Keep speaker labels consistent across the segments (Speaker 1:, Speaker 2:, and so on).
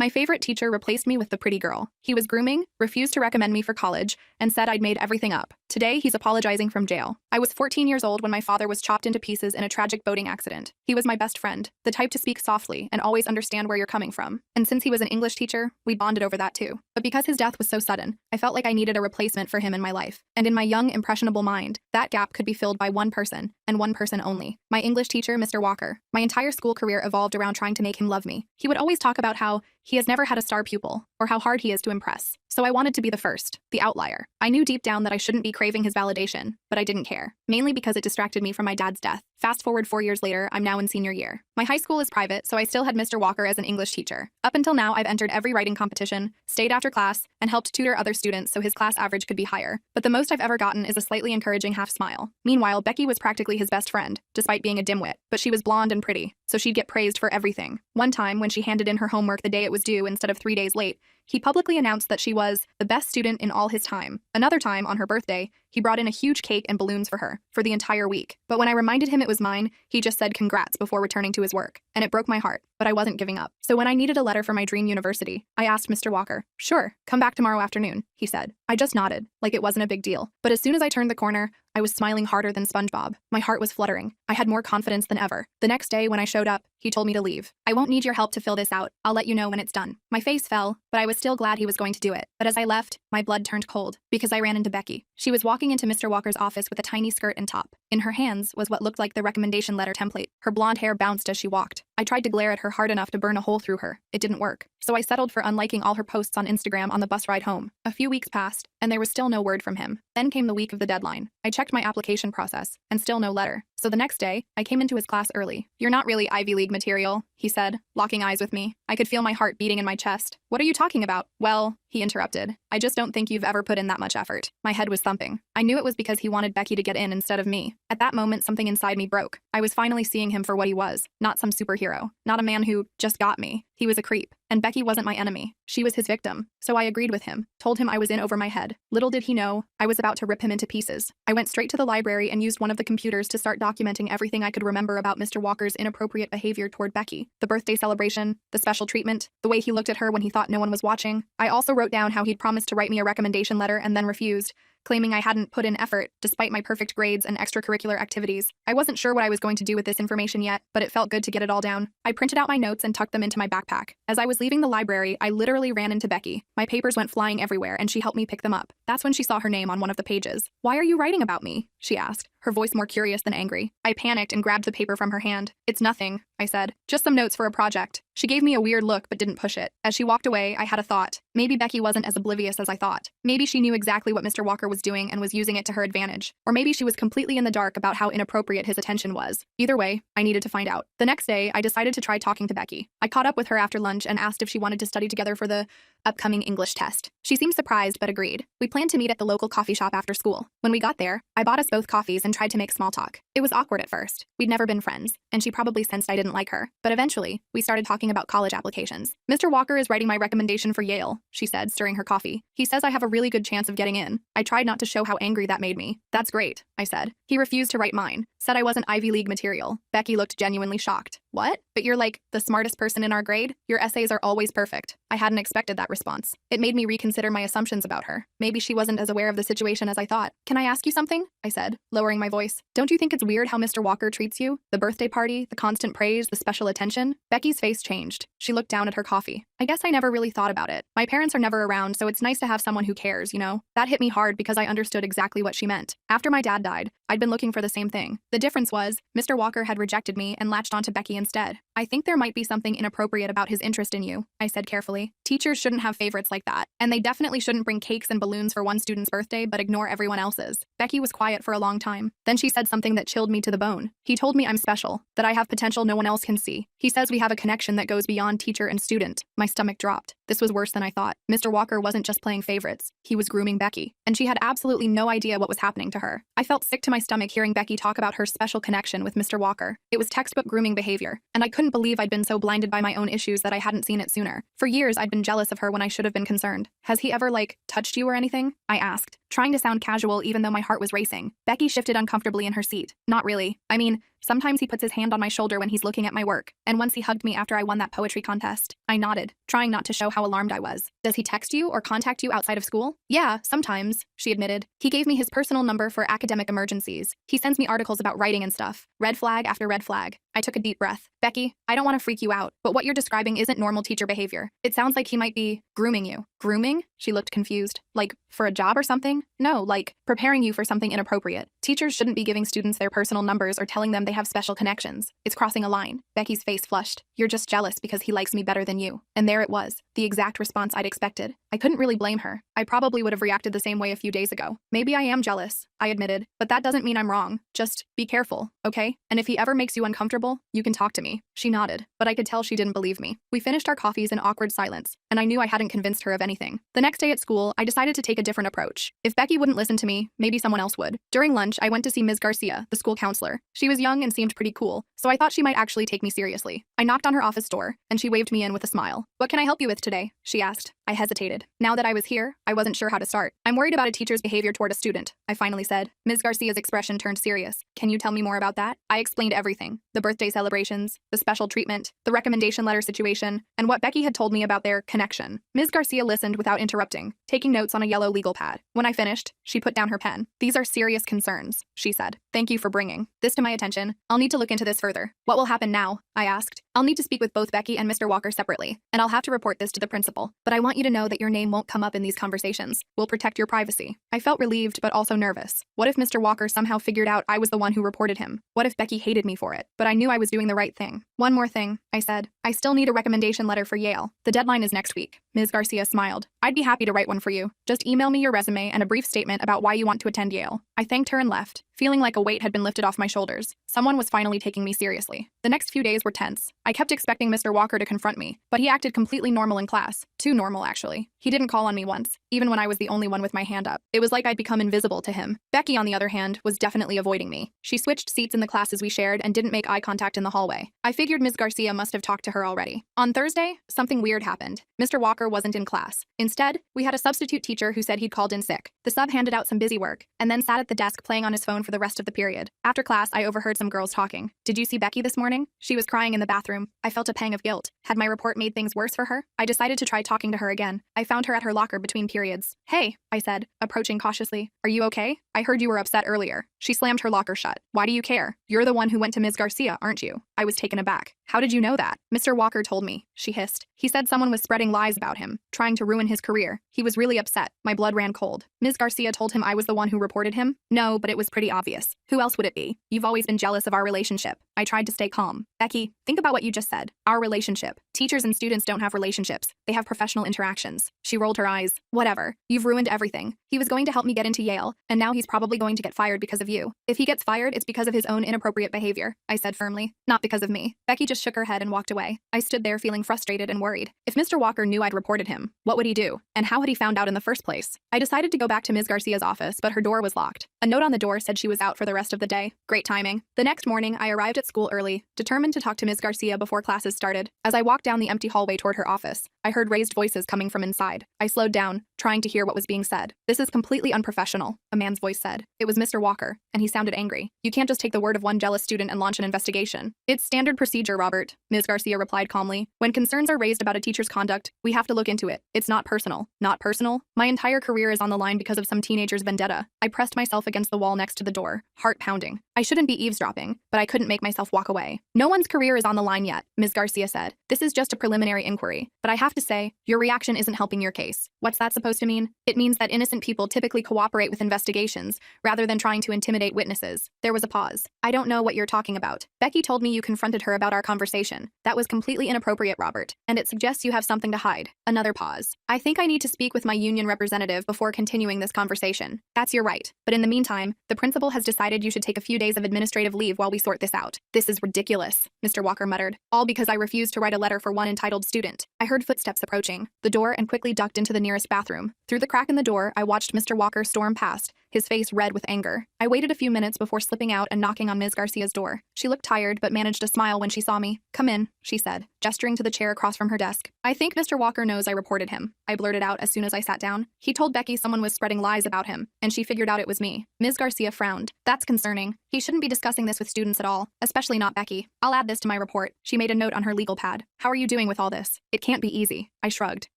Speaker 1: My favorite teacher replaced me with the pretty girl. He was grooming, refused to recommend me for college, and said I'd made everything up. Today, he's apologizing from jail. I was 14 years old when my father was chopped into pieces in a tragic boating accident. He was my best friend, the type to speak softly and always understand where you're coming from. And since he was an English teacher, we bonded over that too. But because his death was so sudden, I felt like I needed a replacement for him in my life. And in my young, impressionable mind, that gap could be filled by one person, and one person only. My English teacher, Mr. Walker. My entire school career evolved around trying to make him love me. He would always talk about how he has never had a star pupil, or how hard he is to impress. So I wanted to be the first, the outlier. I knew deep down that I shouldn't be craving his validation, but I didn't care, mainly because it distracted me from my dad's death. Fast forward 4 years later, I'm now in senior year. My high school is private, so I still had Mr. Walker as an English teacher. Up until now, I've entered every writing competition, stayed after class, and helped tutor other students so his class average could be higher. But the most I've ever gotten is a slightly encouraging half smile. Meanwhile, Becky was practically his best friend, despite being a dimwit, but she was blonde and pretty, so she'd get praised for everything. One time, when she handed in her homework the day it was due instead of 3 days late, he publicly announced that she was the best student in all his time. Another time, on her birthday, he brought in a huge cake and balloons for her, for the entire week. But when I reminded him it was mine, he just said congrats before returning to his work. And it broke my heart, but I wasn't giving up. So when I needed a letter for my dream university, I asked Mr. Walker. Sure, come back tomorrow afternoon, he said. I just nodded, like it wasn't a big deal. But as soon as I turned the corner, I was smiling harder than SpongeBob. My heart was fluttering. I had more confidence than ever. The next day, when I showed up, he told me to leave. I won't need your help to fill this out. I'll let you know when it's done. My face fell, but I was still glad he was going to do it. But as I left, my blood turned cold, because I ran into Becky. She was walking into Mr. Walker's office with a tiny skirt and top. In her hands was what looked like the recommendation letter template. Her blonde hair bounced as she walked. I tried to glare at her hard enough to burn a hole through her. It didn't work. So I settled for unliking all her posts on Instagram on the bus ride home. A few weeks passed, and there was still no word from him. Then came the week of the deadline. I checked my application process, and still no letter. So the next day, I came into his class early. You're not really Ivy League material, he said, locking eyes with me. I could feel my heart beating in my chest. What are you talking about? Well, he interrupted. I just don't think you've ever put in that much effort. My head was thumping. I knew it was because he wanted Becky to get in instead of me. At that moment, something inside me broke. I was finally seeing him for what he was, not some superhero, not a man who just got me. He was a creep. And Becky wasn't my enemy. She was his victim. So I agreed with him, told him I was in over my head. Little did he know, I was about to rip him into pieces. I went straight to the library and used one of the computers to start documenting everything I could remember about Mr. Walker's inappropriate behavior toward Becky. The birthday celebration, the special treatment, the way he looked at her when he thought no one was watching. I also wrote down how he'd promised to write me a recommendation letter and then refused, claiming I hadn't put in effort despite my perfect grades and extracurricular activities. I wasn't sure what I was going to do with this information yet, but it felt good to get it all down. I printed out my notes and tucked them into my backpack. As I was leaving the library, I literally ran into Becky. My papers went flying everywhere, and she helped me pick them up. That's when she saw her name on one of the pages. "Why are you writing about me?" she asked, her voice more curious than angry. I panicked and grabbed the paper from her hand. "It's nothing," I said. "Just some notes for a project." She gave me a weird look but didn't push it. As she walked away, I had a thought. Maybe Becky wasn't as oblivious as I thought. Maybe she knew exactly what Mr. Walker was doing and was using it to her advantage. Or maybe she was completely in the dark about how inappropriate his attention was. Either way, I needed to find out. The next day, I decided to try talking to Becky. I caught up with her after lunch and asked if she wanted to study together for the upcoming English test. She seemed surprised but agreed. We planned to meet at the local coffee shop after school. When we got there, I bought us both coffees and tried to make small talk. It was awkward at first. We'd never been friends, and she probably sensed I didn't like her. But eventually, we started talking about college applications. "Mr. Walker is writing my recommendation for Yale," she said, stirring her coffee. "He says I have a really good chance of getting in." I tried not to show how angry that made me. "That's great," I said. "He refused to write mine, said I wasn't Ivy League material." Becky looked genuinely shocked. "What? But you're like the smartest person in our grade? Your essays are always perfect." I hadn't expected that response. It made me reconsider my assumptions about her. Maybe she wasn't as aware of the situation as I thought. "Can I ask you something?" I said, lowering my voice. "Don't you think it's weird how Mr. Walker treats you? The birthday party, the constant praise, the special attention?" Becky's face changed. She looked down at her coffee. "I guess I never really thought about it. My parents are never around, so it's nice to have someone who cares, you know?" That hit me hard because I understood exactly what she meant. After my dad died, I'd been looking for the same thing. The difference was, Mr. Walker had rejected me and latched onto Becky instead. "I think there might be something inappropriate about his interest in you," I said carefully. "Teachers shouldn't have favorites like that, and they definitely shouldn't bring cakes and balloons for one student's birthday but ignore everyone else's." Becky was quiet for a long time. Then she said something that chilled me to the bone. "He told me I'm special, that I have potential no one else can see. He says we have a connection that goes beyond teacher and student." My stomach dropped. This was worse than I thought. Mr. Walker wasn't just playing favorites. He was grooming Becky, and she had absolutely no idea what was happening to her. I felt sick to my stomach hearing Becky talk about her special connection with Mr. Walker. It was textbook grooming behavior, and I couldn't believe I'd been so blinded by my own issues that I hadn't seen it sooner. For years, I'd been jealous of her when I should have been concerned. "Has he ever, touched you or anything?" I asked, trying to sound casual even though my heart was racing. Becky shifted uncomfortably in her seat. "Not really. I mean, Sometimes he puts his hand on my shoulder when he's looking at my work, and once he hugged me after I won that poetry contest. I nodded, trying not to show how alarmed I was. Does he text you or contact you outside of school? Yeah, sometimes, she admitted. He gave me his personal number for academic emergencies. He sends me articles about writing and stuff. Red flag after red flag. I took a deep breath. Becky, I don't want to freak you out, but what you're describing isn't normal teacher behavior. It sounds like he might be grooming you. Grooming? She looked confused. Like, for a job or something? No, like, preparing you for something inappropriate. Teachers shouldn't be giving students their personal numbers or telling them they have special connections. It's crossing a line. Becky's face flushed. You're just jealous because he likes me better than you. And there it was, the exact response I'd expected. I couldn't really blame her. I probably would have reacted the same way a few days ago. Maybe I am jealous, I admitted, but that doesn't mean I'm wrong. Just be careful, okay? And if he ever makes you uncomfortable, you can talk to me. She nodded, but I could tell she didn't believe me. We finished our coffees in awkward silence, and I knew I hadn't convinced her of anything. The next day at school, I decided to take a different approach. If Becky wouldn't listen to me, maybe someone else would. During lunch, I went to see Ms. Garcia, the school counselor. She was young and seemed pretty cool, so I thought she might actually take me seriously. I knocked on her office door, and she waved me in with a smile. What can I help you with today? She asked. I hesitated. Now that I was here, I wasn't sure how to start. I'm worried about a teacher's behavior toward a student, I finally said. Ms. Garcia's expression turned serious. Can you tell me more about that? I explained everything. The birthday celebrations, the special treatment, the recommendation letter situation, and what Becky had told me about their connection. Ms. Garcia listened without interrupting, taking notes on a yellow legal pad. When I finished, she put down her pen. These are serious concerns, she said. Thank you for bringing this to my attention. I'll need to look into this further. What will happen now? I asked. I'll need to speak with both Becky and Mr. Walker separately, and I'll have to report this to the principal. But I want you to know that your name won't come up in these conversations. We'll protect your privacy. I felt relieved but also nervous. What if Mr. Walker somehow figured out I was the one who reported him? What if Becky hated me for it? But I knew I was doing the right thing. One more thing, I said. I still need a recommendation letter for Yale. The deadline is next week. Ms. Garcia smiled. I'd be happy to write one for you. Just email me your resume and a brief statement about why you want to attend Yale. I thanked her and left, feeling like a weight had been lifted off my shoulders. Someone was finally taking me seriously. The next few days were tense. I kept expecting Mr. Walker to confront me, but he acted completely normal in class. Too normal, actually. He didn't call on me once, even when I was the only one with my hand up. It was like I'd become invisible to him. Becky, on the other hand, was definitely avoiding me. She switched seats in the classes we shared and didn't make eye contact in the hallway. I figured Ms. Garcia must have talked to her already. On Thursday, something weird happened. Mr. Walker wasn't in class. Instead, we had a substitute teacher who said he'd called in sick. The sub handed out some busy work, and then sat at the desk playing on his phone for the rest of the period. After class, I overheard some girls talking. Did you see Becky this morning? She was crying in the bathroom. I felt a pang of guilt. Had my report made things worse for her? I decided to try talking to her again. I found her at her locker between periods. Hey, I said, approaching cautiously. Are you okay? I heard you were upset earlier. She slammed her locker shut. Why do you care? You're the one who went to Ms. Garcia, aren't you? I was taken aback. How did you know that? Mr. Walker told me, she hissed. He said someone was spreading lies about him, trying to ruin his career. He was really upset. My blood ran cold. Ms. Garcia told him I was the one who reported him? No, but it was pretty obvious. Who else would it be? You've always been jealous of our relationship. I tried to stay calm. Becky, think about what you just said. Our relationship. Teachers and students don't have relationships. They have professional interactions. She rolled her eyes. Whatever. You've ruined everything. He was going to help me get into Yale, and now he's probably going to get fired because of you. If he gets fired, it's because of his own inappropriate behavior, I said firmly. Not because of me. Becky just shook her head and walked away. I stood there feeling frustrated and worried. If Mr. Walker knew I'd reported him, what would he do? And how had he found out in the first place? I decided to go back to Ms. Garcia's office, but her door was locked. A note on the door said she was out for the rest of the day. Great timing. The next morning, I arrived at school early, determined to talk to Ms. Garcia before classes started. As I walked down the empty hallway toward her office, I heard raised voices coming from inside. I slowed down, trying to hear what was being said. This is completely unprofessional, a man's voice said. It was Mr. Walker, and he sounded angry. You can't just take the word of one jealous student and launch an investigation. It's standard procedure, Robert, Ms. Garcia replied calmly. When concerns are raised about a teacher's conduct, we have to look into it. It's not personal. Not personal? My entire career is on the line because of some teenager's vendetta. I pressed myself against the wall next to the door, heart pounding. I shouldn't be eavesdropping, but I couldn't make myself walk away. No one's career is on the line yet, Ms. Garcia said. This is just a preliminary inquiry, but I have to say, your reaction isn't helping your case. What's that supposed to mean? It means that innocent people typically cooperate with investigations, rather than trying to intimidate witnesses. There was a pause. I don't know what you're talking about. Becky told me you confronted her about our conversation. That was completely inappropriate, Robert, and it suggests you have something to hide. Another pause. I think I need to speak with my union representative before continuing this conversation. That's your right. But in the meantime, the principal has decided you should take a few days of administrative leave while we sort this out. This is ridiculous, Mr. Walker muttered. All because I refused to write a letter for one entitled student. I heard footsteps approaching the door and quickly ducked into the nearest bathroom. Through the crack in the door, I watched Mr. Walker storm past, his face red with anger. I waited a few minutes before slipping out and knocking on Ms. Garcia's door. She looked tired but managed a smile when she saw me. "Come in," she said, gesturing to the chair across from her desk. "I think Mr. Walker knows I reported him," I blurted out as soon as I sat down. "He told Becky someone was spreading lies about him, and she figured out it was me." Ms. Garcia frowned. "That's concerning. He shouldn't be discussing this with students at all, especially not Becky. I'll add this to my report." She made a note on her legal pad. "How are you doing with all this?" "It can't be easy." I shrugged.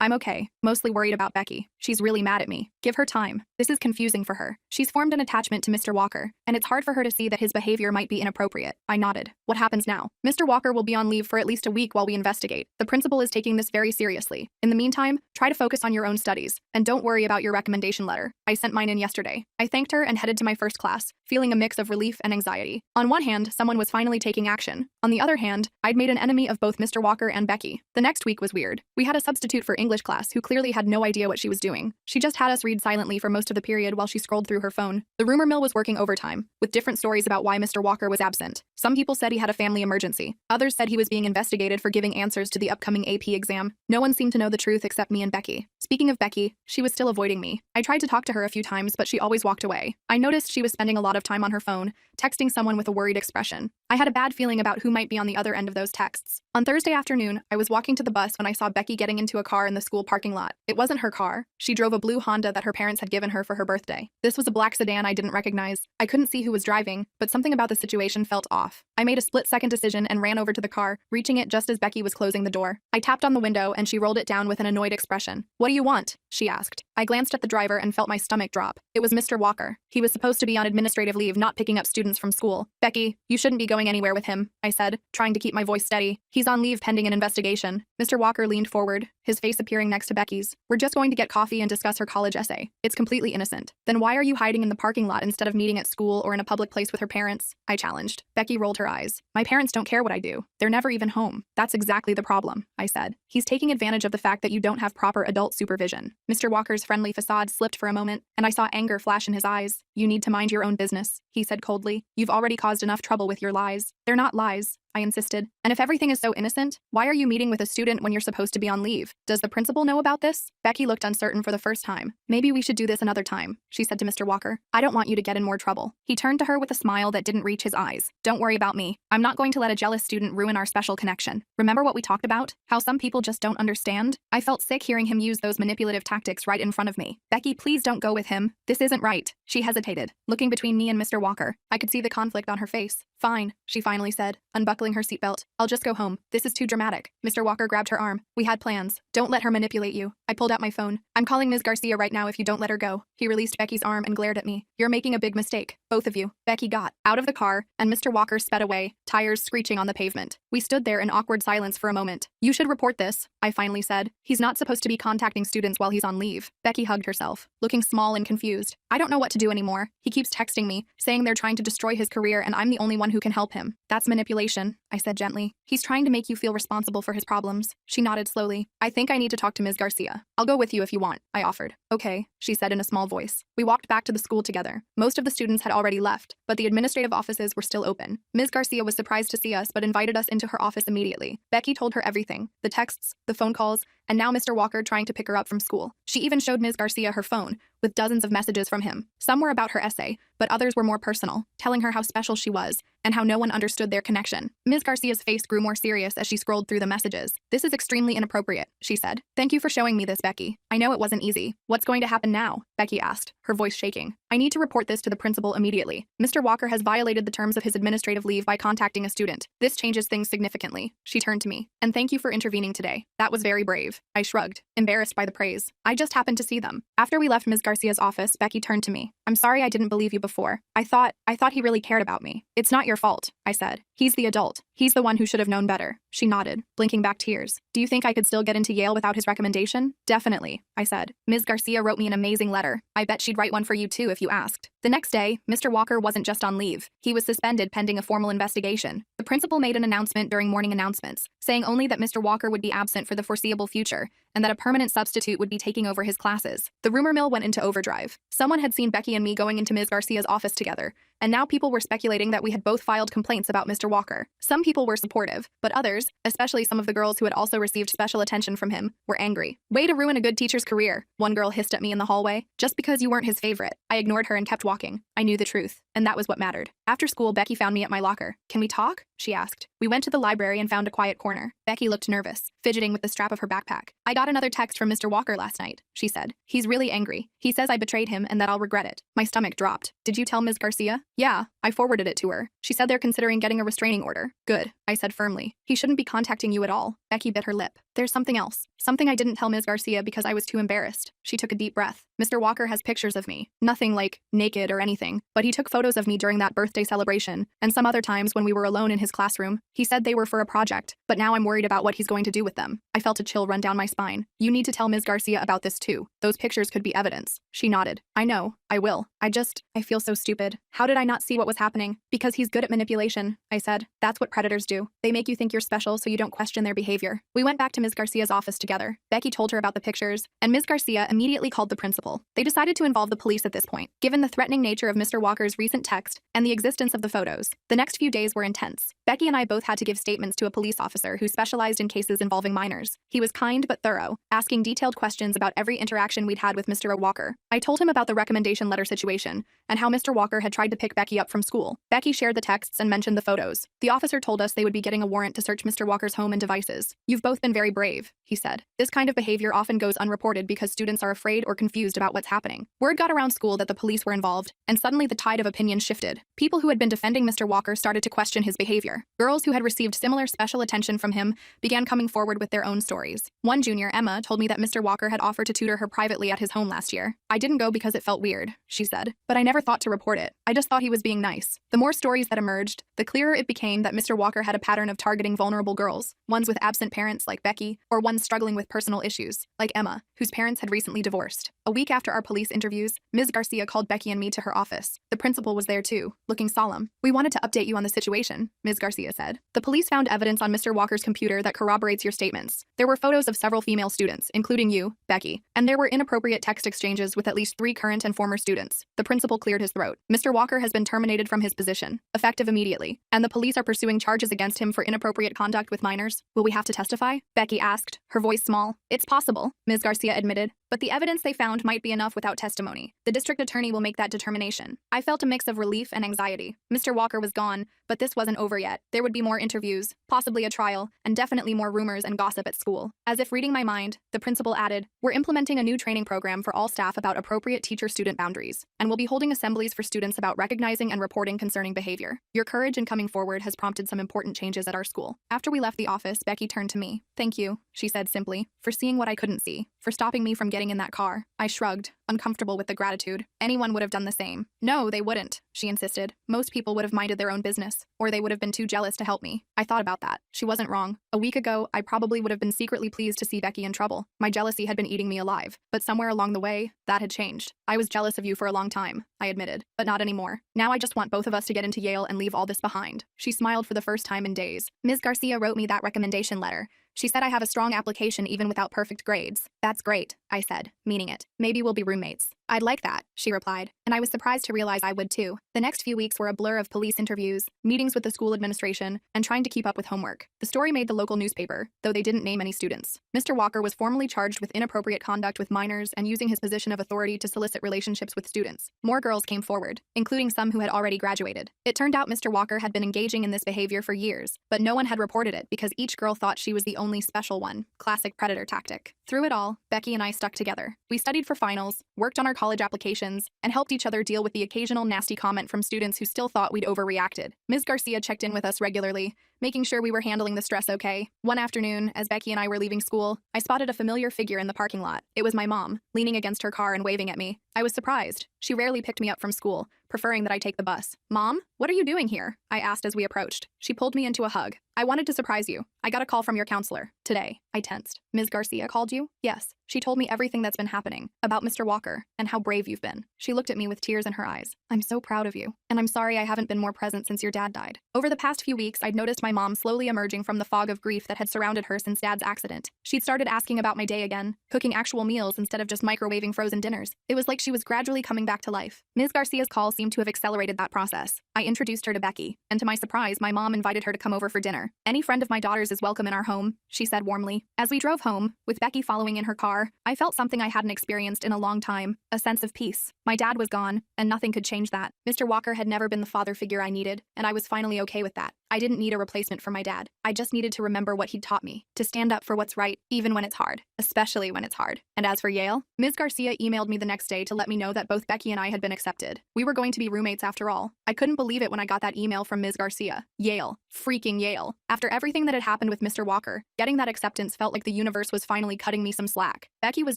Speaker 1: "I'm okay, mostly worried about Becky. She's really mad at me. Give her time. This is confusing for her. She's formed an attachment to Mr. Walker, and it's hard for her to see that his behavior might be inappropriate." I nodded. "What happens now?" "Mr. Walker will be on leave for at least a week while we investigate. The principal is taking this very seriously. In the meantime, try to focus on your own studies, and don't worry about your recommendation letter. I sent mine in yesterday." I thanked her and headed to my first class, feeling a mix of relief and anxiety. On one hand, someone was finally taking action. On the other hand, I'd made an enemy of both Mr. Walker and Becky. The next week was weird. We had a substitute for English class who clearly had no idea what she was doing. She just had us read silently for most of the period while she scrolled through her phone. The rumor mill was working overtime, with different stories about why Mr. Walker was absent. Some people said he had a family emergency. Others said he was being investigated for giving answers to the upcoming AP exam. No one seemed to know the truth except me and Becky. Speaking of Becky, she was still avoiding me. I tried to talk to her a few times, but she always walked away. I noticed she was spending a lot of time on her phone, texting someone with a worried expression. I had a bad feeling about who might be on the other end of those texts. On Thursday afternoon, I was walking to the bus when I saw Becky getting into a car in the school parking lot. It wasn't her car. She drove a blue Honda that her parents had given her for her birthday. This was a black sedan I didn't recognize. I couldn't see who was driving, but something about the situation felt off. I made a split-second decision and ran over to the car, reaching it just as Becky was closing the door. I tapped on the window and she rolled it down with an annoyed expression. "What do you want?" she asked. I glanced at the driver and felt my stomach drop. It was Mr. Walker. He was supposed to be on administrative leave, not picking up students from school. "Becky, you shouldn't be going anywhere with him," I said, trying to keep my voice steady. "He's on leave pending an investigation." Mr. Walker leaned forward, his face appearing next to Becky's. "We're just going to get coffee and discuss her college essay. It's completely innocent." "Then why are you hiding in the parking lot instead of meeting at school or in a public place with her parents?" I challenged. Becky rolled her eyes. "My parents don't care what I do. They're never even home." "That's exactly the problem," I said. "He's taking advantage of the fact that you don't have proper adult supervision." Mr. Walker's friendly facade slipped for a moment, and I saw anger flash in his eyes. "You need to mind your own business," he said coldly. "You've already caused enough trouble with your lies." "They're not lies," I insisted. "And if everything is so innocent, why are you meeting with a student when you're supposed to be on leave? Does the principal know about this?" Becky looked uncertain for the first time. "Maybe we should do this another time," she said to Mr. Walker. "I don't want you to get in more trouble." He turned to her with a smile that didn't reach his eyes. "Don't worry about me. I'm not going to let a jealous student ruin our special connection. Remember what we talked about? How some people just don't understand?" I felt sick hearing him use those manipulative tactics right in front of me. "Becky, please don't go with him. This isn't right." She hesitated, looking between me and Mr. Walker. I could see the conflict on her face. "Fine," she finally said, unbuckling her seatbelt. "I'll just go home. This is too dramatic." Mr. Walker grabbed her arm. "We had plans. Don't let her manipulate you." I pulled out my phone. "I'm calling Ms. Garcia right now if you don't let her go." He released Becky's arm and glared at me. "You're making a big mistake. Both of you." Becky got out of the car, and Mr. Walker sped away, tires screeching on the pavement. We stood there in awkward silence for a moment. "You should report this," I finally said. "He's not supposed to be contacting students while he's on leave." Becky hugged herself, looking small and confused. "I don't know what to do anymore. He keeps texting me, saying they're trying to destroy his career and I'm the only one who can help him." "That's manipulation," I said gently. "He's trying to make you feel responsible for his problems." She nodded slowly. "I think I need to talk to Ms. Garcia. I'll go with you if you want," I offered. "Okay," she said in a small voice. We walked back to the school together. Most of the students had already left, but the administrative offices were still open. Ms. Garcia was surprised to see us but invited us into her office immediately. Becky told her everything, the texts, the phone calls, and now Mr. Walker trying to pick her up from school. She even showed Ms. Garcia her phone, with dozens of messages from him. Some were about her essay, but others were more personal, telling her how special she was, and how no one understood their connection. Ms. Garcia's face grew more serious as she scrolled through the messages. "This is extremely inappropriate," she said. "Thank you for showing me this, Becky. I know it wasn't easy." "What's going to happen now?" Becky asked, her voice shaking. "I need to report this to the principal immediately. Mr. Walker has violated the terms of his administrative leave by contacting a student. This changes things significantly." She turned to me. "And thank you for intervening today. That was very brave." I shrugged, embarrassed by the praise. "I just happened to see them." After we left Ms. Garcia's office, Becky turned to me. "I'm sorry I didn't believe you before. I thought he really cared about me." "It's not your fault," I said. "He's the adult. He's the one who should have known better." She nodded, blinking back tears. "Do you think I could still get into Yale without his recommendation?" "Definitely," I said. "Ms. Garcia wrote me an amazing letter. I bet she'd write one for you too if you asked." The next day, Mr. Walker wasn't just on leave. He was suspended pending a formal investigation. The principal made an announcement during morning announcements, saying only that Mr. Walker would be absent for the foreseeable future and that a permanent substitute would be taking over his classes. The rumor mill went into overdrive. Someone had seen Becky and me going into Ms. Garcia's office together, and now people were speculating that we had both filed complaints about Mr. Walker. Some people were supportive, but others, especially some of the girls who had also received special attention from him, were angry. "Way to ruin a good teacher's career," one girl hissed at me in the hallway. "Just because you weren't his favorite." I ignored her and kept walking. I knew the truth, and that was what mattered. After school, Becky found me at my locker. "Can we talk?" she asked. We went to the library and found a quiet corner. Becky looked nervous, fidgeting with the strap of her backpack. "I got another text from Mr. Walker last night," she said. "He's really angry. He says I betrayed him and that I'll regret it." My stomach dropped. "Did you tell Ms. Garcia?" "Yeah, I forwarded it to her. She said they're considering getting a restraining order." "Good," I said firmly. "He shouldn't be contacting you at all." Becky bit her lip. "There's something else. Something I didn't tell Ms. Garcia because I was too embarrassed." She took a deep breath. "Mr. Walker has pictures of me. Nothing like naked or anything, but he took photos of me during that birthday celebration and some other times when we were alone in his classroom. He said they were for a project, but now I'm worried about what he's going to do with them." I felt a chill run down my spine. "You need to tell Ms. Garcia about this too. Those pictures could be evidence." She nodded. "I know. I will. I feel so stupid. How did I not see what was happening?" "Because he's good at manipulation," I said. "That's what predators do. They make you think you're special so you don't question their behavior." We went back to Ms. Garcia's office together. Becky told her about the pictures, and Ms. Garcia immediately called the principal. They decided to involve the police at this point, given the threatening nature of Mr. Walker's recent text and the existence of the photos. The next few days were intense. Becky and I both had to give statements to a police officer who specialized in cases involving minors. He was kind but thorough, asking detailed questions about every interaction we'd had with Mr. Walker. I told him about the recommendation letter situation and how Mr. Walker had tried to pick Becky up from school. Becky shared the texts and mentioned the photos. The officer told us they would be getting a warrant to search Mr. Walker's home and devices. "You've both been very brave," he said. "This kind of behavior often goes unreported because students are afraid or confused about what's happening." Word got around school that the police were involved, and suddenly the tide of opinion shifted. People who had been defending Mr. Walker started to question his behavior. Girls who had received similar special attention from him began coming forward with their own stories. One junior, Emma, told me that Mr. Walker had offered to tutor her privately at his home last year. "I didn't go because it felt weird," she said, "but I never thought to report it. I just thought he was being nice." The more stories that emerged, the clearer it became that Mr. Walker had a pattern of targeting vulnerable girls, ones with absent parents like Becky, or ones struggling with personal issues, like Emma, whose parents had recently divorced. A week after our police interviews, Ms. Garcia called Becky and me to her office. The principal was there too, looking solemn. "We wanted to update you on the situation," Ms. Garcia said. "The police found evidence on Mr. Walker's computer that corroborates your statements. There were photos of several female students, including you, Becky, and there were inappropriate text exchanges with at least 3 current and former students." The principal cleared his throat. "Mr. Walker has been terminated from his position, effective immediately, and the police are pursuing charges against him for inappropriate conduct with minors." "Will we have to testify?" Becky asked, her voice small. "It's possible," Ms. Garcia admitted, "but the evidence they found might be enough without testimony. The district attorney will make that determination." I felt a mix of relief and anxiety. Mr. Walker was gone, but this wasn't over yet. There would be more interviews, possibly a trial, and definitely more rumors and gossip at school. As if reading my mind, the principal added, "We're implementing a new training program for all staff about appropriate teacher-student boundaries, and we'll be holding assemblies for students about recognizing and reporting concerning behavior. Your courage in coming forward has prompted some important changes at our school." After we left the office, Becky turned to me. "Thank you," she said simply, "for seeing what I couldn't see, for stopping me from getting in that car." I shrugged, uncomfortable with the gratitude. Anyone would have done the same. "No, they wouldn't," she insisted. "Most people would have minded their own business, or they would have been too jealous to help me." I thought about that. She wasn't wrong. A week ago, I probably would have been secretly pleased to see Becky in trouble. My jealousy had been eating me alive, but somewhere along the way, that had changed. "I was jealous of you for a long time," I admitted, "but not anymore. Now I just want both of us to get into Yale and leave all this behind." She smiled for the first time in days. "Ms. Garcia wrote me that recommendation letter. She said I have a strong application even without perfect grades." "That's great," I said, meaning it. "Maybe we'll be roommates." "I'd like that," she replied, and I was surprised to realize I would too. The next few weeks were a blur of police interviews, meetings with the school administration, and trying to keep up with homework. The story made the local newspaper, though they didn't name any students. Mr. Walker was formally charged with inappropriate conduct with minors and using his position of authority to solicit relationships with students. More girls came forward, including some who had already graduated. It turned out Mr. Walker had been engaging in this behavior for years, but no one had reported it because each girl thought she was the only special one. Classic predator tactic. Through it all, Becky and I stuck together. We studied for finals, worked on our college applications, and helped each other deal with the occasional nasty comment from students who still thought we'd overreacted. Ms. Garcia checked in with us regularly, making sure we were handling the stress okay. One afternoon, as Becky and I were leaving school, I spotted a familiar figure in the parking lot. It was my mom, leaning against her car and waving at me. I was surprised. She rarely picked me up from school, preferring that I take the bus. "Mom, what are you doing here?" I asked as we approached. She pulled me into a hug. "I wanted to surprise you. I got a call from your counselor. Today." I tensed. "Ms. Garcia called you?" "Yes. She told me everything that's been happening, about Mr. Walker, and how brave you've been." She looked at me with tears in her eyes. "I'm so proud of you, and I'm sorry I haven't been more present since your dad died." Over the past few weeks, I'd noticed my mom slowly emerging from the fog of grief that had surrounded her since Dad's accident. She'd started asking about my day again, cooking actual meals instead of just microwaving frozen dinners. It was like she was gradually coming back to life. Ms. Garcia's call seemed to have accelerated that process. I introduced her to Becky, and to my surprise, my mom invited her to come over for dinner. "Any friend of my daughter's is welcome in our home," she said warmly. As we drove home, with Becky following in her car, I felt something I hadn't experienced in a long time, a sense of peace. My dad was gone, and nothing could change that. Mr. Walker had never been the father figure I needed, and I was finally okay with that. I didn't need a replacement for my dad. I just needed to remember what he'd taught me, to stand up for what's right, even when it's hard, especially when it's hard. And as for Yale, Ms. Garcia emailed me the next day to let me know that both Becky and I had been accepted. We were going to be roommates after all. I couldn't believe it when I got that email from Ms. Garcia. Yale. Freaking Yale. After everything that had happened with Mr. Walker, getting that acceptance felt like the universe was finally cutting me some slack. Becky was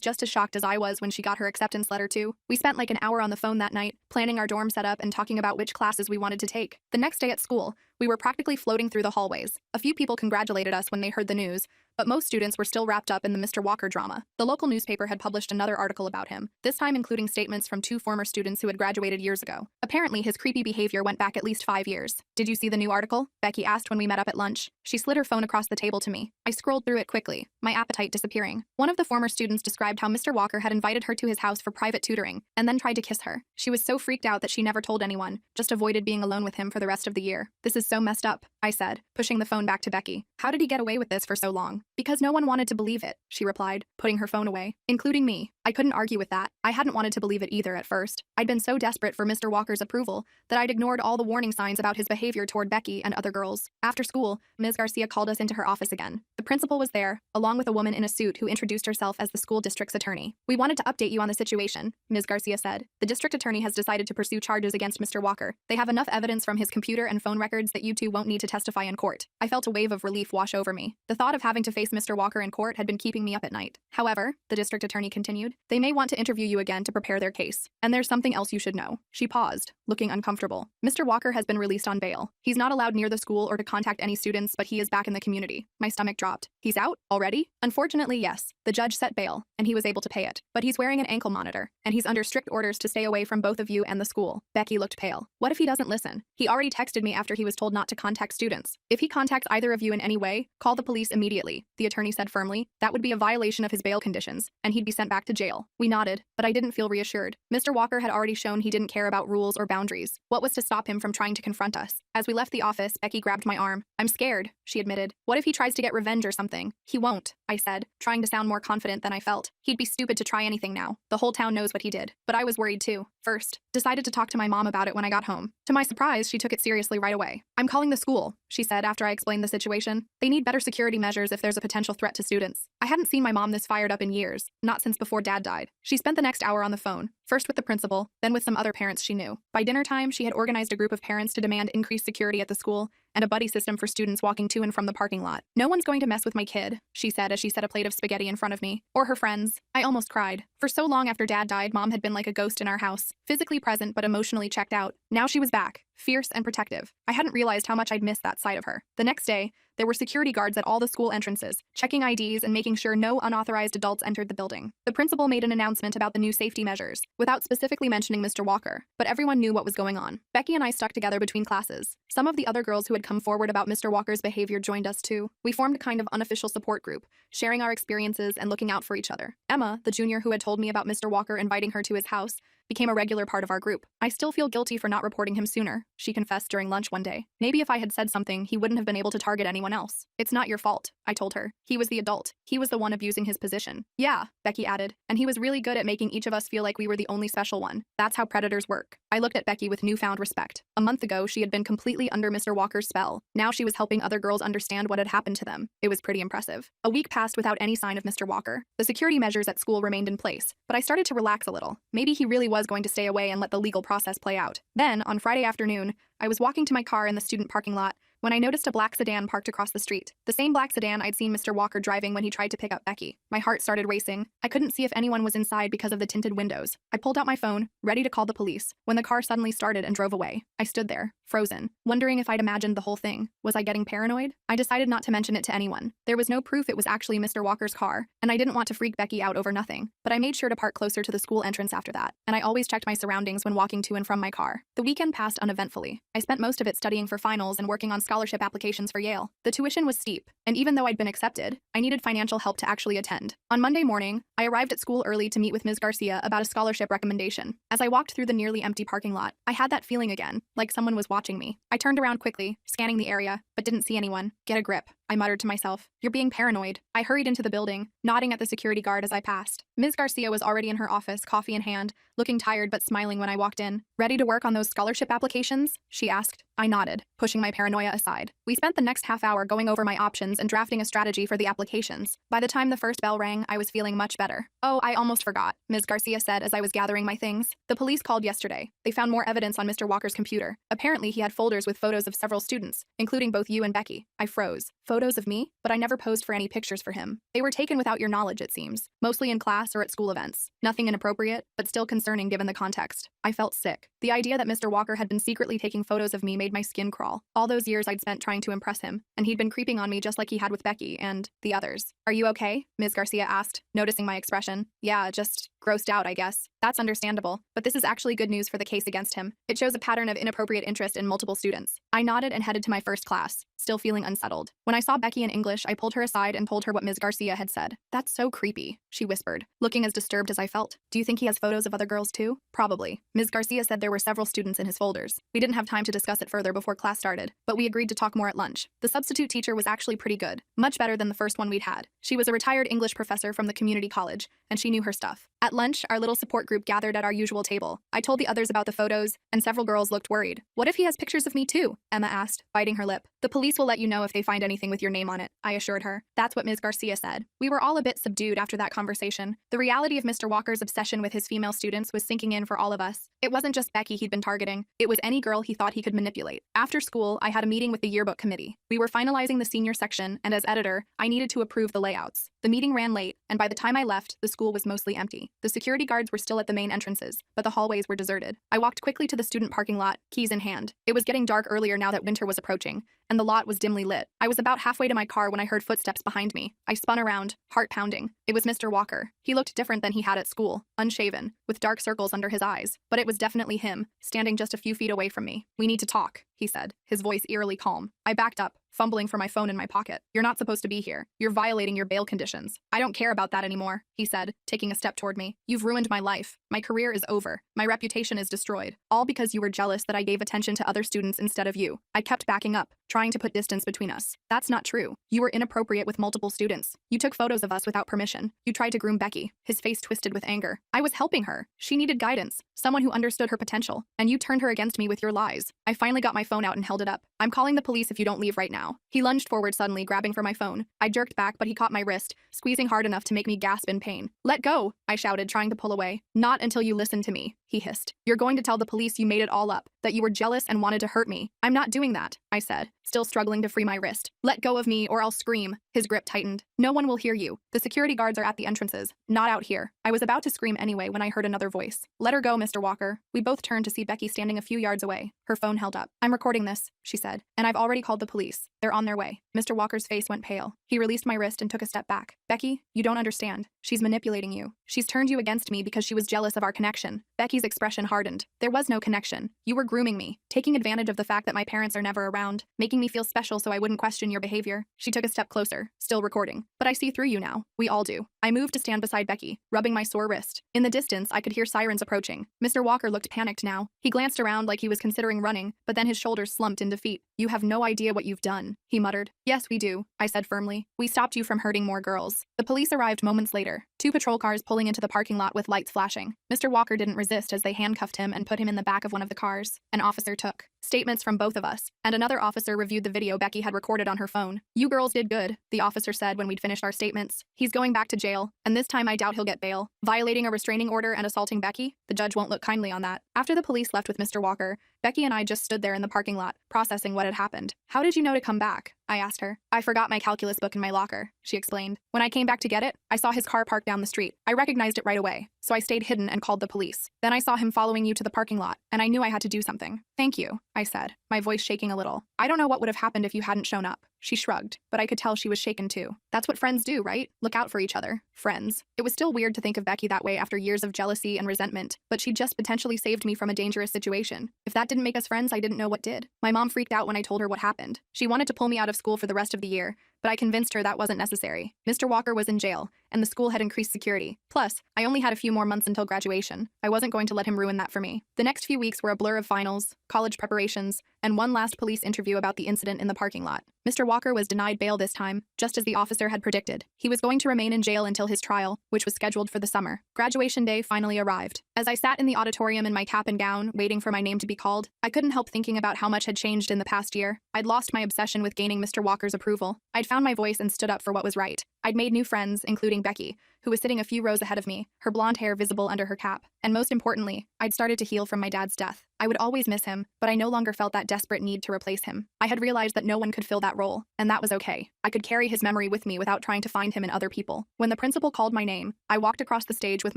Speaker 1: just as shocked as I was when she got her acceptance letter too. We spent like an hour on the phone that night, planning our dorm setup and talking about which classes we wanted to take. The next day at school, we were practically floating through the hallways. A few people congratulated us when they heard the news, but most students were still wrapped up in the Mr. Walker drama. The local newspaper had published another article about him, this time including statements from 2 former students who had graduated years ago. Apparently, his creepy behavior went back at least 5 years. "Did you see the new article?" Becky asked when we met up at lunch. She slid her phone across the table to me. I scrolled through it quickly, my appetite disappearing. One of the former students described how Mr. Walker had invited her to his house for private tutoring, and then tried to kiss her. She was so freaked out that she never told anyone, just avoided being alone with him for the rest of the year. "This is so messed up," I said, pushing the phone back to Becky. "How did he get away with this for so long?" "Because no one wanted to believe it," she replied, putting her phone away. "Including me." I couldn't argue with that. I hadn't wanted to believe it either at first. I'd been so desperate for Mr. Walker's approval that I'd ignored all the warning signs about his behavior toward Becky and other girls. After school, Ms. Garcia called us into her office again. The principal was there, along with a woman in a suit who introduced herself as the school district's attorney. "We wanted to update you on the situation," Ms. Garcia said. "The district attorney has decided to pursue charges against Mr. Walker. They have enough evidence from his computer and phone records that you two won't need to testify in court." I felt a wave of relief wash over me. The thought of having to face Mr. Walker in court had been keeping me up at night. "However," the district attorney continued, "they may want to interview you again to prepare their case. And there's something else you should know." She paused, looking uncomfortable. "Mr. Walker has been released on bail. He's not allowed near the school or to contact any students, but he is back in the community." My stomach dropped. "He's out? Already?" "Unfortunately, yes. The judge set bail, and he was able to pay it. But he's wearing an ankle monitor, and he's under strict orders to stay away from both of you and the school." Becky looked pale. "What if he doesn't listen? He already texted me after he was told not to contact students. If he contacts either of you in any way, call the police immediately," the attorney said firmly. "That would be a violation of his bail conditions, and he'd be sent back to jail." We nodded, but I didn't feel reassured. Mr. Walker had already shown he didn't care about rules or boundaries. What was to stop him from trying to confront us? As we left the office, Becky grabbed my arm. "I'm scared," she admitted. "What if he tries to get revenge or something?" "He won't," I said, trying to sound more confident than I felt. "He'd be stupid to try anything now. The whole town knows what he did." But I was worried too. First, decided to talk to my mom about it when I got home. To my surprise, she took it seriously right away. "I'm calling the school," she said after I explained the situation. "They need better security measures if there's a potential threat to students." I hadn't seen my mom this fired up in years, not since before Dad died. She spent the next hour on the phone, first with the principal, then with some other parents she knew. By dinner time, she had organized a group of parents to demand increased security at the school and a buddy system for students walking to and from the parking lot. "No one's going to mess with my kid," she said as she set a plate of spaghetti in front of me. "Or her friends." I almost cried. For so long after Dad died, Mom had been like a ghost in our house, physically present but emotionally checked out. Now she was back, fierce and protective. I hadn't realized how much I'd missed that side of her. The next day, there were security guards at all the school entrances, checking IDs and making sure no unauthorized adults entered the building. The principal made an announcement about the new safety measures, without specifically mentioning Mr. Walker, but everyone knew what was going on. Becky and I stuck together between classes. Some of the other girls who had come forward about Mr. Walker's behavior joined us too. We formed a kind of unofficial support group, sharing our experiences and looking out for each other. Emma, the junior who had told me about Mr. Walker inviting her to his house, became a regular part of our group. "I still feel guilty for not reporting him sooner," she confessed during lunch one day. "Maybe if I had said something, he wouldn't have been able to target anyone else." "It's not your fault," I told her. "He was the adult. He was the one abusing his position." "Yeah," Becky added, "and he was really good at making each of us feel like we were the only special one. That's how predators work." I looked at Becky with newfound respect. A month ago, she had been completely under Mr. Walker's spell. Now she was helping other girls understand what had happened to them. It was pretty impressive. A week passed without any sign of Mr. Walker. The security measures at school remained in place, but I started to relax a little. Maybe he really was going to stay away and let the legal process play out. Then, on Friday afternoon, I was walking to my car in the student parking lot when I noticed a black sedan parked across the street. The same black sedan I'd seen Mr. Walker driving when he tried to pick up Becky. My heart started racing. I couldn't see if anyone was inside because of the tinted windows. I pulled out my phone, ready to call the police, when the car suddenly started and drove away. I stood there, frozen, wondering if I'd imagined the whole thing. Was I getting paranoid? I decided not to mention it to anyone. There was no proof it was actually Mr. Walker's car, and I didn't want to freak Becky out over nothing. But I made sure to park closer to the school entrance after that, and I always checked my surroundings when walking to and from my car. The weekend passed uneventfully. I spent most of it studying for finals and working on scholarship applications for Yale. The tuition was steep, and even though I'd been accepted, I needed financial help to actually attend. On Monday morning, I arrived at school early to meet with Ms. Garcia about a scholarship recommendation. As I walked through the nearly empty parking lot, I had that feeling again, like someone was watching me. I turned around quickly, scanning the area, but didn't see anyone. Get a grip, I muttered to myself. You're being paranoid. I hurried into the building, nodding at the security guard as I passed. Ms. Garcia was already in her office, coffee in hand, looking tired but smiling when I walked in. Ready to work on those scholarship applications? She asked. I nodded, pushing my paranoia aside. We spent the next half hour going over my options and drafting a strategy for the applications. By the time the first bell rang, I was feeling much better. Oh, I almost forgot, Ms. Garcia said as I was gathering my things. The police called yesterday. They found more evidence on Mr. Walker's computer. Apparently, he had folders with photos of several students, including both you and Becky. I froze. Photos of me? But I never posed for any pictures for him. They were taken without your knowledge, it seems. Mostly in class or at school events. Nothing inappropriate, but still concerning given the context. I felt sick. The idea that Mr. Walker had been secretly taking photos of me made my skin crawl. All those years I'd spent trying to impress him, and he'd been creeping on me just like he had with Becky and the others. Are you okay? Ms. Garcia asked, noticing my expression. Yeah, just grossed out, I guess. That's understandable, but this is actually good news for the case against him. It shows a pattern of inappropriate interest in multiple students. I nodded and headed to my first class, still feeling unsettled. When I saw Becky in English, I pulled her aside and told her what Ms. Garcia had said. That's so creepy, she whispered, looking as disturbed as I felt. Do you think he has photos of other girls too? Probably. Ms. Garcia said there were several students in his folders. We didn't have time to discuss it further before class started, but we agreed to talk more at lunch. The substitute teacher was actually pretty good, much better than the first one we'd had. She was a retired English professor from the community college, and she knew her stuff. At lunch, our little support group gathered at our usual table. I told the others about the photos, and several girls looked worried. What if he has pictures of me too? Emma asked, biting her lip. The police will let you know if they find anything with your name on it, I assured her. That's what Ms. Garcia said. We were all a bit subdued after that conversation. The reality of Mr. Walker's obsession with his female students was sinking in for all of us. It wasn't just Becky he'd been targeting. It was any girl he thought he could manipulate. After school, I had a meeting with the yearbook committee. We were finalizing the senior section, and as editor, I needed to approve the layouts. The meeting ran late, and by the time I left, the school was mostly empty. The security guards were still at the main entrances, but the hallways were deserted. I walked quickly to the student parking lot, keys in hand. It was getting dark earlier now that winter was approaching, and the lot was dimly lit. I was about halfway to my car when I heard footsteps behind me. I spun around, heart pounding. It was Mr. Walker. He looked different than he had at school, unshaven, with dark circles under his eyes. But it was definitely him, standing just a few feet away from me. We need to talk, he said, his voice eerily calm. I backed up, fumbling for my phone in my pocket. You're not supposed to be here. You're violating your bail conditions. I don't care about that anymore, he said, taking a step toward me. You've ruined my life. My career is over. My reputation is destroyed. All because you were jealous that I gave attention to other students instead of you. I kept backing up, trying to put distance between us. That's not true. You were inappropriate with multiple students. You took photos of us without permission. You tried to groom Becky. His face twisted with anger. I was helping her. She needed guidance, someone who understood her potential, and you turned her against me with your lies. I finally got my phone out and held it up. I'm calling the police if you don't leave right now. He lunged forward suddenly, grabbing for my phone. I jerked back, but he caught my wrist, squeezing hard enough to make me gasp in pain. Let go, I shouted, trying to pull away. Not until you listen to me, he hissed. You're going to tell the police you made it all up, that you were jealous and wanted to hurt me. I'm not doing that, I said, still struggling to free my wrist. Let go of me or I'll scream. His grip tightened. No one will hear you. The security guards are at the entrances, not out here. I was about to scream anyway when I heard another voice. Let her go, Mr. Walker. We both turned to see Becky standing a few yards away. Her phone held up. I'm recording this, she said, and I've already called the police. They're on their way. Mr. Walker's face went pale. He released my wrist and took a step back. Becky, you don't understand. She's manipulating you. She's turned you against me because she was jealous of our connection. Becky's expression hardened. There was no connection. You were grooming me, taking advantage of the fact that my parents are never around, making me feel special so I wouldn't question your behavior. She took a step closer, still recording. But I see through you now. We all do. I moved to stand beside Becky, rubbing my sore wrist. In the distance, I could hear sirens approaching. Mr. Walker looked panicked now. He glanced around like he was considering running, but then his shoulders slumped in defeat. You have no idea what you've done, he muttered. Yes, we do, I said firmly. We stopped you from hurting more girls. The police arrived moments later, 2 patrol cars pulling into the parking lot with lights flashing. Mr. Walker didn't resist as they handcuffed him and put him in the back of one of the cars. An officer took statements from both of us, and another officer reviewed the video Becky had recorded on her phone. "You girls did good," the officer said when we'd finished our statements. "He's going back to jail, and this time I doubt he'll get bail. Violating a restraining order and assaulting Becky? The judge won't look kindly on that." After the police left with Mr. Walker, Becky and I just stood there in the parking lot, processing what had happened. "How did you know to come back?" I asked her. "I forgot my calculus book in my locker," she explained. "When I came back to get it, I saw his car parked down the street. I recognized it right away, so I stayed hidden and called the police. Then I saw him following you to the parking lot, and I knew I had to do something." "Thank you," I said, my voice shaking a little. "I don't know what would have happened if you hadn't shown up." She shrugged, but I could tell she was shaken too. That's what friends do, right? Look out for each other. Friends. It was still weird to think of Becky that way after years of jealousy and resentment, but she just potentially saved me from a dangerous situation. If that didn't make us friends, I didn't know what did. My mom freaked out when I told her what happened. She wanted to pull me out of school for the rest of the year, but I convinced her that wasn't necessary. Mr. Walker was in jail, and the school had increased security. Plus, I only had a few more months until graduation. I wasn't going to let him ruin that for me. The next few weeks were a blur of finals, college preparations, and one last police interview about the incident in the parking lot. Mr. Walker was denied bail this time, just as the officer had predicted. He was going to remain in jail until his trial, which was scheduled for the summer. Graduation day finally arrived. As I sat in the auditorium in my cap and gown, waiting for my name to be called, I couldn't help thinking about how much had changed in the past year. I'd lost my obsession with gaining Mr. Walker's approval. I'd found my voice and stood up for what was right. I'd made new friends, including Becky, who was sitting a few rows ahead of me, her blonde hair visible under her cap. And most importantly, I'd started to heal from my dad's death. I would always miss him, but I no longer felt that desperate need to replace him. I had realized that no one could fill that role, and that was okay. I could carry his memory with me without trying to find him in other people. When the principal called my name, I walked across the stage with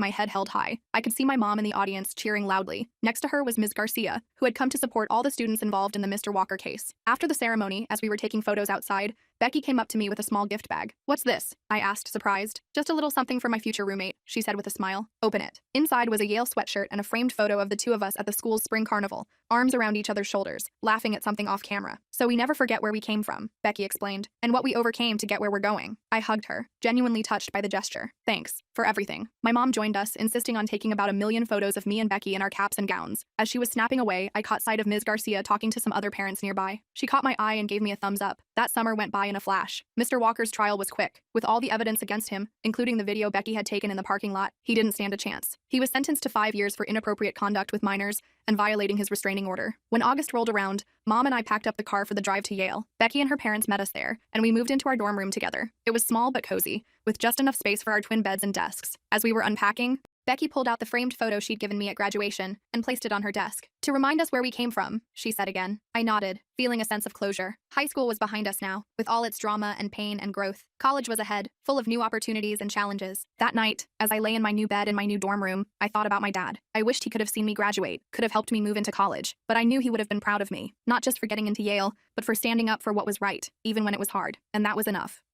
Speaker 1: my head held high. I could see my mom in the audience cheering loudly. Next to her was Ms. Garcia, who had come to support all the students involved in the Mr. Walker case. After the ceremony, as we were taking photos outside, Becky came up to me with a small gift bag. "What's this?" I asked, surprised. "Just a little something for my future roommate," she said with a smile. "Open it." Inside was a Yale sweatshirt and a framed photo of the two of us at the school's spring carnival, arms around each other's shoulders, laughing at something off camera. "So we never forget where we came from," Becky explained, "and what we overcame to get where we're going." I hugged her, genuinely touched by the gesture. "Thanks for everything." My mom joined us, insisting on taking about 1,000,000 photos of me and Becky in our caps and gowns. As she was snapping away, I caught sight of Ms. Garcia talking to some other parents nearby. She caught my eye and gave me a thumbs up. That summer went by in a flash. Mr. Walker's trial was quick. With all the evidence against him, including the video Becky had taken in the parking lot, he didn't stand a chance. He was sentenced to 5 years for inappropriate conduct with minors and violating his restraining order. When August rolled around, Mom and I packed up the car for the drive to Yale. Becky and her parents met us there, and we moved into our dorm room together. It was small but cozy, with just enough space for our twin beds and desks. As we were unpacking, Becky pulled out the framed photo she'd given me at graduation and placed it on her desk. "To remind us where we came from," she said again. I nodded, feeling a sense of closure. High school was behind us now, with all its drama and pain and growth. College was ahead, full of new opportunities and challenges. That night, as I lay in my new bed in my new dorm room, I thought about my dad. I wished he could have seen me graduate, could have helped me move into college, but I knew he would have been proud of me, not just for getting into Yale, but for standing up for what was right, even when it was hard. And that was enough.